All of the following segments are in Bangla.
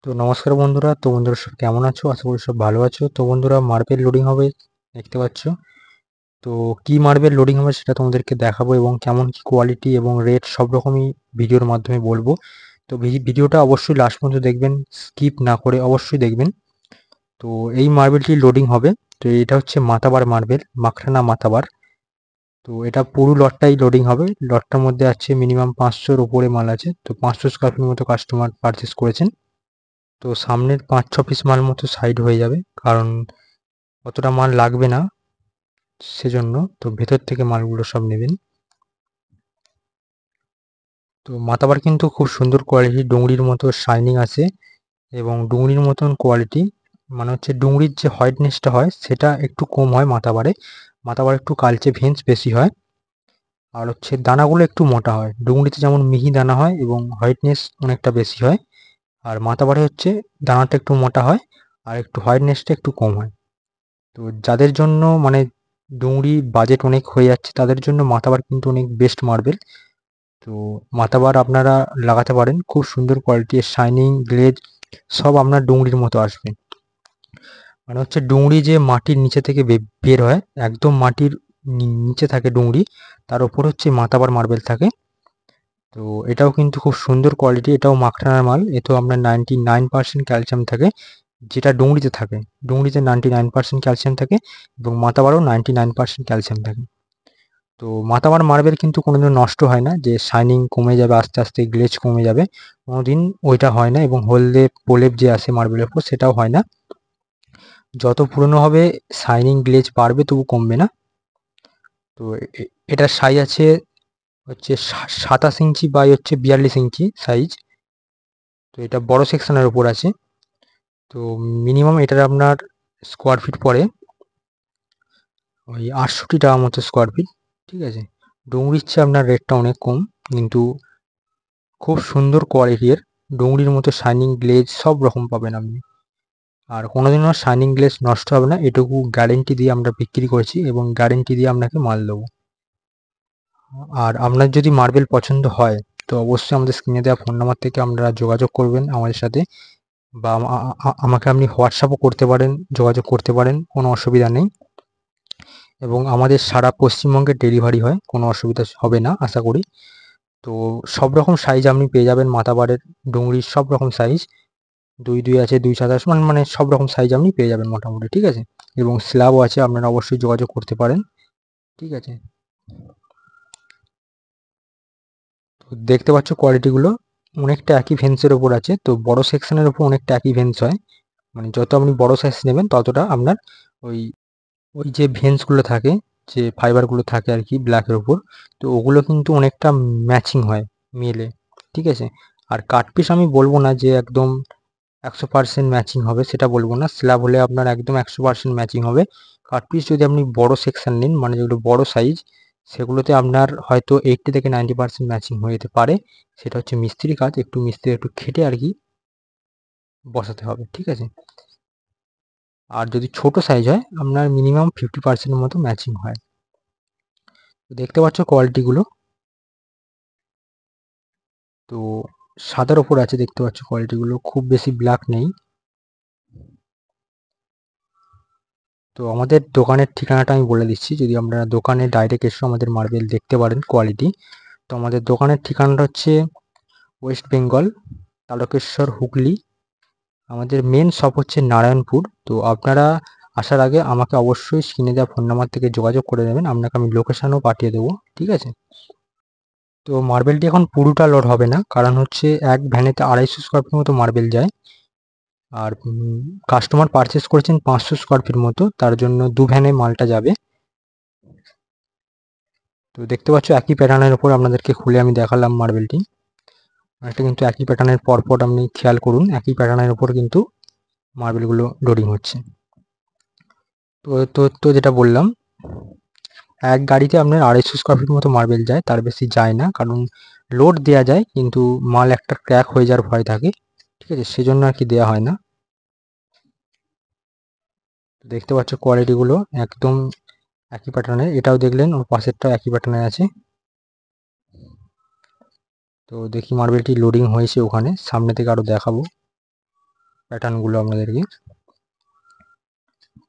তো নমস্কার বন্ধুরা, সব কেমন আছো? আশা করি সব ভালো আছো। তো বন্ধুরা, মার্বেল লোডিং হবে দেখতে পাচ্ছ। তো কি মার্বেল লোডিং হবে সেটা তোমাদেরকে দেখাবো এবং কেমন কি কোয়ালিটি এবং রেট সব রকমই ভিডিওর মাধ্যমে বলবো। তো ভিডিওটা অবশ্যই লাস্ট পর্যন্ত দেখবেন, স্কিপ না করে অবশ্যই দেখবেন। তো এই মার্বেলটি লোডিং হবে। তো এটা হচ্ছে মাতাবার মার্বেল, মাখরানা মাতাবার। তো এটা পুরো লটটাই লোডিং হবে। লটটার মধ্যে আছে মিনিমাম 500-র উপরে মাল আছে। তো 500 স্কোয়ার ফিট মতো কাস্টমার পারচেস করেছেন। তো সামনের 5-6 পিস মাল মতো সাইড হয়ে যাবে, কারণ অতটা মাল লাগবে না সেজন্য। তো ভেতর থেকে মালগুলো সব নেবেন। তো মাথাবার কিন্তু খুব সুন্দর কোয়ালিটি, ডুংরির মতো শাইনিং আছে এবং ডুংরির মতন কোয়ালিটি, মানে হচ্ছে ডুংরির যে হোয়াইটনেসটা হয় সেটা একটু কম হয় মাথাবারে। মাথাবার একটু কালচে ভেন্স বেশি হয়, আর হচ্ছে দানাগুলো একটু মোটা হয়। ডুংরিতে যেমন মিহি দানা হয় এবং হোয়াইটনেস অনেকটা বেশি হয়, আর মাথাবারে হচ্ছে দানাটা একটু মোটা হয় আর একটু হোয়াইটনেসটা একটু কম হয়। তো যাদের জন্য মানে ডুংরি বাজেট অনেক হয়ে যাচ্ছে তাদের জন্য মাথাবার কিন্তু অনেক বেস্ট মার্বেল। তো মাথাবার আপনারা লাগাতে পারেন, খুব সুন্দর কোয়ালিটি, শাইনিং গ্লেজ সব আপনার ডুংরির মতো আসবে। মানে হচ্ছে ডুংরি যে মাটির নিচে থেকে বের হয়, একদম মাটির নিচে থাকে ডুংরি, তার উপর হচ্ছে মাথাবার মার্বেল থাকে। তো এটাও কিন্তু খুব সুন্দর কোয়ালিটি, এটাও মাখরানার মাল। এতেও আপনার 99% ক্যালসিয়াম থাকে, যেটা ডুংরিতে থাকে। ডুংরিতে 99% ক্যালসিয়াম থাকে এবং মাথাবারও 99% ক্যালসিয়াম থাকে। তো মাথাবার মার্বেল কিন্তু কোনোদিনও নষ্ট হয় না, যে শাইনিং কমে যাবে আস্তে আস্তে, গ্লেজ কমে যাবে, কোনোদিন ওইটা হয় না। এবং হলদে প্রলেপ যে আসে মার্বেলের উপর সেটাও হয় না। যত পুরনো হবে শাইনিং গ্লেজ বাড়বে, তবু কমবে না। তো এটার সাইজ আছে হচ্ছে 27 ইঞ্চি বাই হচ্ছে 42 ইঞ্চি সাইজ। তো এটা বড় সেকশনের উপর আছে। তো মিনিমাম এটার আপনার স্কোয়ার ফিট পড়ে ওই 68 টাকা মতো স্কোয়ার ফিট। ঠিক আছে, ডুংরির চেয়ে আপনার রেটটা অনেক কম, কিন্তু খুব সুন্দর কোয়ালিটির, ডুংরির মতো শাইনিং গ্লেজ সব রকম পাবেন আপনি। আর কোনোদিনও শাইনিং গ্লেজ নষ্ট হবে না, এটুকু গ্যারেন্টি দিয়ে আমরা বিক্রি করছি এবং গ্যারেন্টি দিয়ে আপনাকে মাল দেবো। আর আপনার যদি মার্বেল পছন্দ হয় তো অবশ্যই আমাদের স্ক্রিনে দেওয়া ফোন নাম্বার থেকে আপনারা যোগাযোগ করবেন আমাদের সাথে, বা আমাকে আপনি হোয়াটসঅ্যাপও করতে পারেন, যোগাযোগ করতে পারেন, কোনো অসুবিধা নেই। এবং আমাদের সারা পশ্চিমবঙ্গে ডেলিভারি হয়, কোনো অসুবিধা হবে না আশা করি। তো সব রকম সাইজ আপনি পেয়ে যাবেন মাথাবারের, ডুংরির সব রকম সাইজ, 2x2 আছে, 2x7 মানে সব রকম সাইজ আপনি পেয়ে যাবেন মোটামুটি। ঠিক আছে, এবং স্ল্যাবও আছে, আপনারা অবশ্যই যোগাযোগ করতে পারেন। ঠিক আছে, তো দেখতে পাচ্ছ কোয়ালিটিগুলো অনেকটা একই ভেন্সের ওপর আছে। তো বড় সেকশনের ওপর অনেকটা একই ভেন্স হয়, মানে যত আপনি বড় সাইজ নেবেন ততটা আপনার ওই ওই যে ভেন্সগুলো থাকে, যে ফাইবারগুলো থাকে আর কি ব্ল্যাকের ওপর, তো ওগুলো কিন্তু অনেকটা ম্যাচিং হয়, মেলে। ঠিক আছে, আর কাট পিস আমি বলবো না যে একদম 100% ম্যাচিং হবে, সেটা বলবো না। স্ল্যাব হলে আপনার একদম 100% ম্যাচিং হবে। কাট পিস যদি আপনি বড় সেকশন নিন, মানে যেগুলো বড় সাইজ, সেগুলোতে আপনার হয়তো 80 থেকে 90% ম্যাচিং হয়ে যেতে পারে। সেটা হচ্ছে মিস্ত্রি কাজ, মিস্ত্রি একটু খেটে আর কি বসাতে হবে। ঠিক আছে, আর যদি ছোট সাইজ হয় আপনার মিনিমাম 50% মতো ম্যাচিং হয়। তো দেখতে পাচ্ছ কোয়ালিটিগুলো, তো সাদার ওপর আছে, দেখতে পাচ্ছ কোয়ালিটিগুলো খুব বেশি ব্ল্যাক নেই। তো আমাদের দোকানের ঠিকানাটা আমি বলে দিচ্ছি, যদি আপনারা দোকানে ডাইরেক্ট এসে আমাদের মার্বেল দেখতে পারেন কোয়ালিটি। তো আমাদের দোকানের ঠিকানাটা হচ্ছে ওয়েস্ট বেঙ্গল, তারকেশ্বর, হুগলি। আমাদের মেন শপ হচ্ছে নারায়ণপুর। তো আপনারা আসার আগে আমাকে অবশ্যই স্ক্রিনে দেওয়া ফোন নাম্বার থেকে যোগাযোগ করে নেবেন, আপনাকে আমি লোকেশানও পাঠিয়ে দেবো। ঠিক আছে, তো মার্বেলটি এখন পুরোটা লোড হবে না, কারণ হচ্ছে এক ভ্যানেতে 250 স্কোয়ার ফিট মতো মার্বেল যায়। আর কাস্টমার পারচেস করেছেন 500 স্কোয়ার ফিট মতো, তার জন্য 2 ভ্যানে মালটা যাবে। তো দেখতে পাচ্ছ একই প্যাটার্নের উপর আপনাদেরকে খুলে আমি দেখালাম মার্বেলটি। এটা কিন্তু একই প্যাটার্নের, পরপর আপনি খেয়াল করুন, একই প্যাটার্নের উপর কিন্তু মার্বেলগুলো লোডিং হচ্ছে। তো তো তো যেটা বললাম, এক গাড়িতে আপনার 250 স্কোয়ার ফিট মতো মার্বেল যায়, তার বেশি যায় না, কারণ লোড দেওয়া যায় কিন্তু মাল একটা ক্র্যাক হয়ে যাওয়ার ভয় থাকে। ঠিক আছে, সেজন্য আর কি দেওয়া হয় না। দেখতে পাচ্ছ কোয়ালিটিগুলো একদম একই প্যাটার্নের, এটাও দেখলেন, ওর পাশেরটাও একই প্যাটার্নের আছে। তো দেখি মার্বেলটি লোডিং হয়েছে ওখানে, সামনে থেকে আরো দেখাবো। প্যাটার্নগুলো আপনাদেরকে,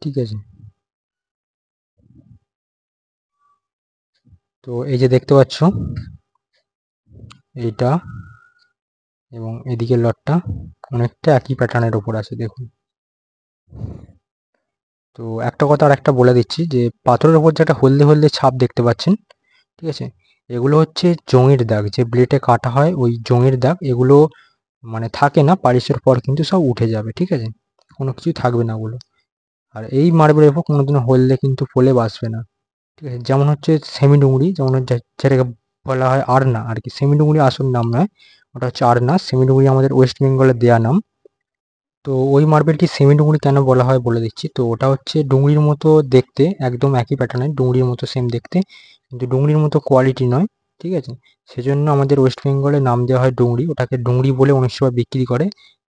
ঠিক আছে। তো এই যে দেখতে পাচ্ছ এইটা এবং এদিকের লটটা অনেকটা একই প্যাটার্নের ওপর আছে, দেখুন। তো একটা কথা আর একটা বলে দিচ্ছি যে পাথরের ওপর যে একটা হলদে হলদে ছাপ দেখতে পাচ্ছেন, ঠিক আছে, এগুলো হচ্ছে জংয়ের দাগ, যে ব্লেডে কাটা হয় ওই জংয়ের দাগ। এগুলো মানে থাকে না, পালিশের পর কিন্তু সব উঠে যাবে, ঠিক আছে, কোনো কিছুই থাকবে না ওগুলো। আর এই মার্বেলের উপর কোনোদিনও হলদে কিন্তু ফোলে বাসবে না, ঠিক আছে। যেমন হচ্ছে সেমি ডুংরি, যেমন যেটাকে বলা হয় আরনা আর কি। সেমি ডুংরি আসল নাম নয়, ওটা হচ্ছে আরনা। সেমি ডুংরি আমাদের ওয়েস্ট বেঙ্গলের দেয়া নাম। তো ওই মার্বেলটি সেমি ডুংরি কেন বলা হয় বলে দিচ্ছি। তো ওটা হচ্ছে ডুংরির মতো দেখতে, একদম একই প্যাটার্নের, ডুংরির মতো সেম দেখতে, কিন্তু ডুংরির মতো কোয়ালিটি নয়, ঠিক আছে। সেজন্য আমাদের ওয়েস্ট বেঙ্গলে নাম দেওয়া হয় ডুংরি। ওটাকে ডুংরি বলে অনেক সময় বিক্রি করে,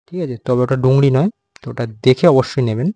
ঠিক আছে, তবে ওটা ডুংরি নয়। তো ওটা দেখে অবশ্যই নেবেন।